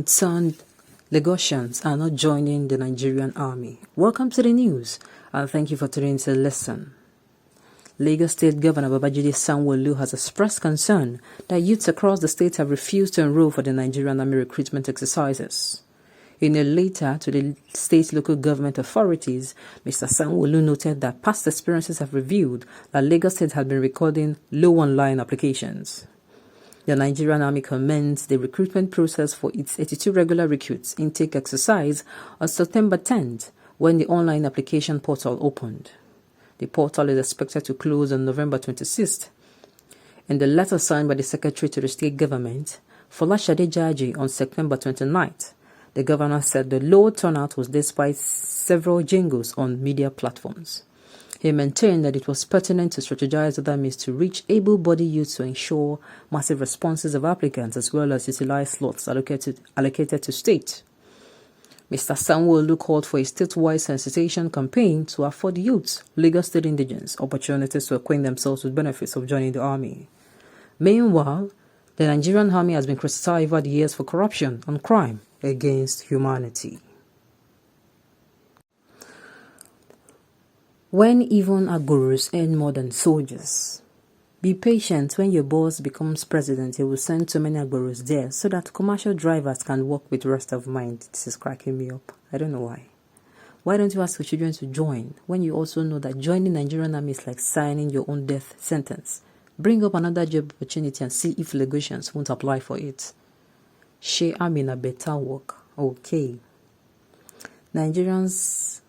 concerned Lagosians are not joining the Nigerian army. Welcome to the news, and thank you for tuning to listen. Lagos State Governor Babajide Sanwo has expressed concern that youths across the state have refused to enroll for the Nigerian army recruitment exercises. In a letter to the state local government authorities, Mr. Sanwo noted that past experiences have revealed that Lagos State had been recording low online applications. The Nigerian Army commenced the recruitment process for its 82 regular recruits intake exercise on September 10th when the online application portal opened. The portal is expected to close on November 26th. In the letter signed by the Secretary to the State Government, Folashade Jaji, on September 29th, the governor said the low turnout was despite several jingles on media platforms. He maintained that it was pertinent to strategize other means to reach able-bodied youths to ensure massive responses of applicants as well as utilize slots allocated to state. Mr. Sanwo called for a statewide sensitization campaign to afford youths, Lagos State indigents, opportunities to acquaint themselves with benefits of joining the army. Meanwhile, the Nigerian army has been criticized over the years for corruption and crime against humanity. When even Agurus earn more than soldiers. Be patient. When your boss becomes president, he will send too many Agurus there so that commercial drivers can work with rest of mind. This is cracking me up. I don't know why. Why don't you ask your children to join when you also know that joining Nigerian army is like signing your own death sentence? Bring up another job opportunity and see if Lagosians won't apply for it. She am in a better work. Okay. Nigerians...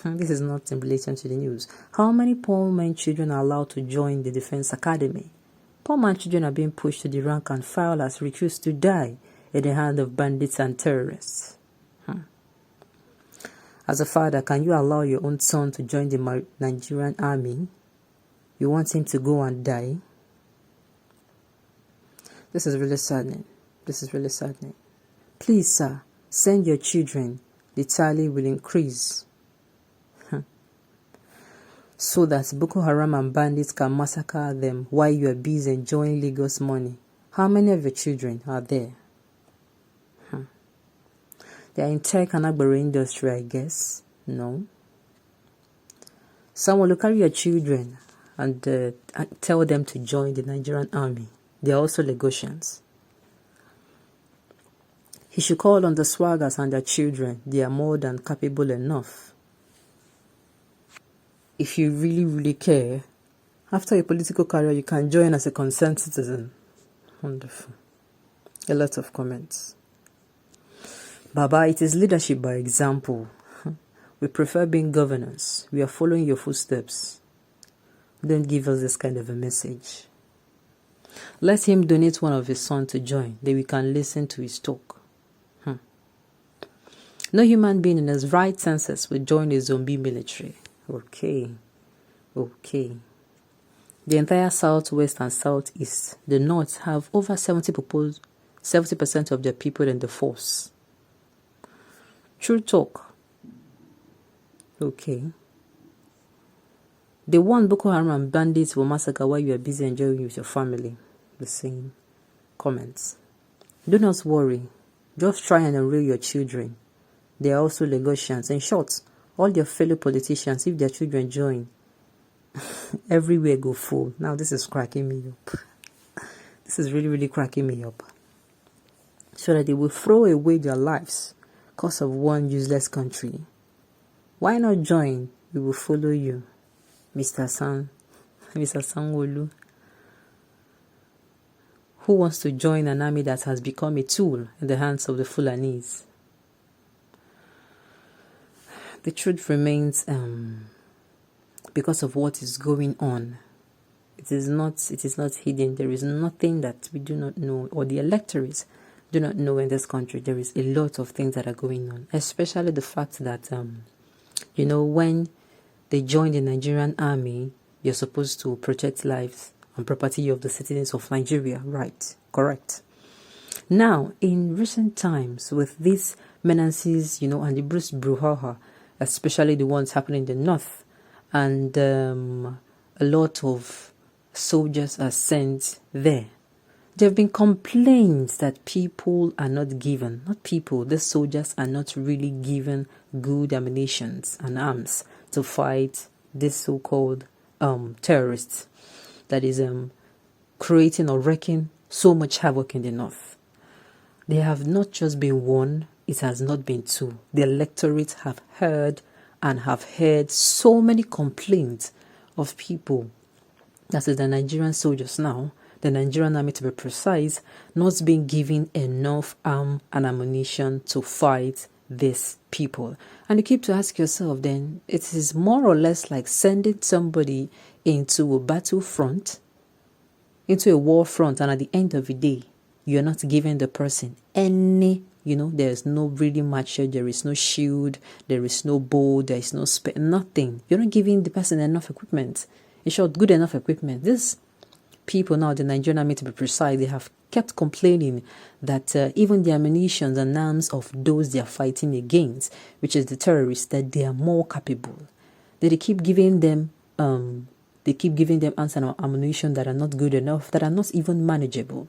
This is not in relation to the news. How many poor man children are allowed to join the Defense Academy? Poor man children are being pushed to the rank and file as recruits to die in the hand of bandits and terrorists. As a father, can you allow your own son to join the Nigerian army? You want him to go and die? This is really saddening. Please, sir, send your children. The tally will increase. So that Boko Haram and bandits can massacre them while you are busy enjoying Lagos money. How many of your children are there? They are in tech and agro industry, I guess. No. Someone will carry your children and tell them to join the Nigerian army. They are also Lagosians. He should call on the swaggers and their children. They are more than capable enough. If you really, really care, after your political career, you can join as a concerned citizen. Wonderful. A lot of comments. Baba, it is leadership by example. We prefer being governors. We are following your footsteps. Don't give us this kind of a message. Let him donate one of his sons to join. Then we can listen to his talk. No human being in his right senses will join a zombie military. Okay. The entire southwest and southeast, the north, have over 70% of their people in the force. True talk. Okay. The one Boko Haram bandits will massacre while you are busy enjoying with your family. The same comments. Do not worry. Just try and enroll your children. They are also Lagosians. In short, all your fellow politicians, if their children join, everywhere go full. Now this is cracking me up. This is really, really cracking me up. So that they will throw away their lives because of one useless country. Why not join? We will follow you, Mr. Sanwo, who wants to join an army that has become a tool in the hands of the Fulanis. The truth remains, because of what is going on, it is not hidden. There is nothing that we do not know, or the electorates do not know in this country. There is a lot of things that are going on, especially the fact that, when they join the Nigerian army, you're supposed to protect lives and property of the citizens of Nigeria, right? Correct. Now, in recent times, with these menaces, and the Bruce brouhaha, especially the ones happening in the north, and a lot of soldiers are sent there. There have been complaints that people are not given, not people, the soldiers are not really given good ammunitions and arms to fight this so-called terrorists that is creating or wreaking so much havoc in the north. They have not just been one, it has not been two. The electorate have heard so many complaints of people, that is the Nigerian soldiers now, the Nigerian army to be precise, not being given enough arm and ammunition to fight these people. And you keep to ask yourself then, it is more or less like sending somebody into a battlefront, into a war front, and at the end of the day, you're not giving the person any, there's no really matcher, there is no shield, there is no bow, there is no nothing. You're not giving the person enough equipment. In short, good enough equipment. These people now, the Nigerian army to be precise, they have kept complaining that even the ammunitions and arms of those they are fighting against, which is the terrorists, that they are more capable. That they keep giving them arms and ammunition that are not good enough, that are not even manageable.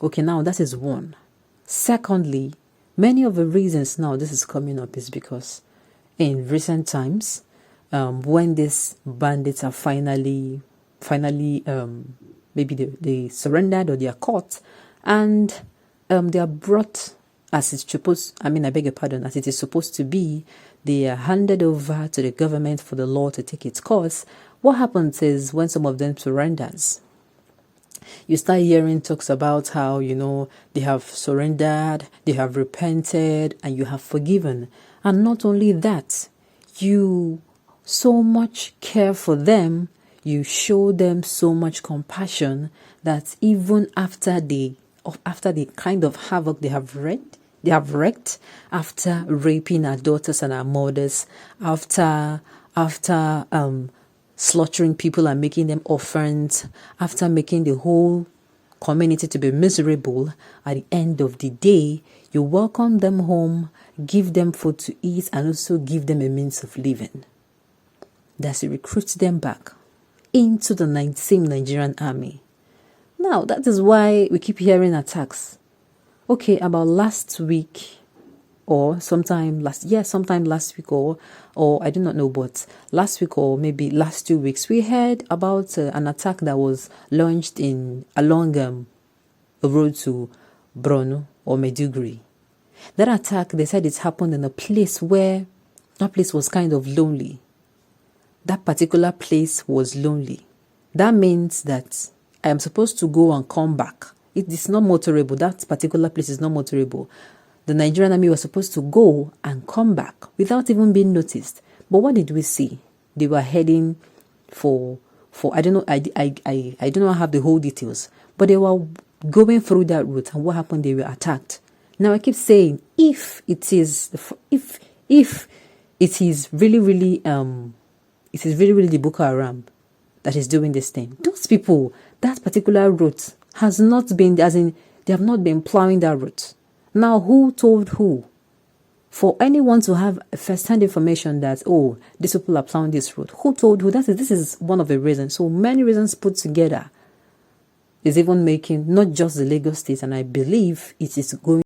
Okay, now that is one. Secondly, many of the reasons now this is coming up is because in recent times, when these bandits are finally maybe they surrendered or they are caught, and they are brought as it's supposed, as it is supposed to be, they are handed over to the government for the law to take its course. What happens is when some of them surrenders, you start hearing talks about how, they have surrendered, they have repented, and you have forgiven. And not only that, you so much care for them, you show them so much compassion that even after the kind of havoc they have wreaked, after raping our daughters and our mothers, after slaughtering people and making them orphans, after making the whole community to be miserable, at the end of the day, you welcome them home, give them food to eat, and also give them a means of living. That's to recruit them back into the same Nigerian army. Now, that is why we keep hearing attacks. Okay, about last week, or sometime last week, or I do not know, but last week or maybe last 2 weeks, we heard about an attack that was launched along a road to Borno or Maiduguri. That attack, they said it happened in a place where that place was kind of lonely. That particular place was lonely. That means that I am supposed to go and come back. It is not motorable. That particular place is not motorable. The Nigerian army was supposed to go and come back without even being noticed. But what did we see? They were heading for I don't know. I do not have the whole details. But they were going through that route, and what happened? They were attacked. Now I keep saying, if it is really the Boko Haram that is doing this thing, those people, that particular route has not been, as in, they have not been plowing that route. Now, who told who? For anyone to have first-hand information that, these people are plowing this route, who told who? This is one of the reasons. So many reasons put together is even making not just the Lagos state, and I believe it is going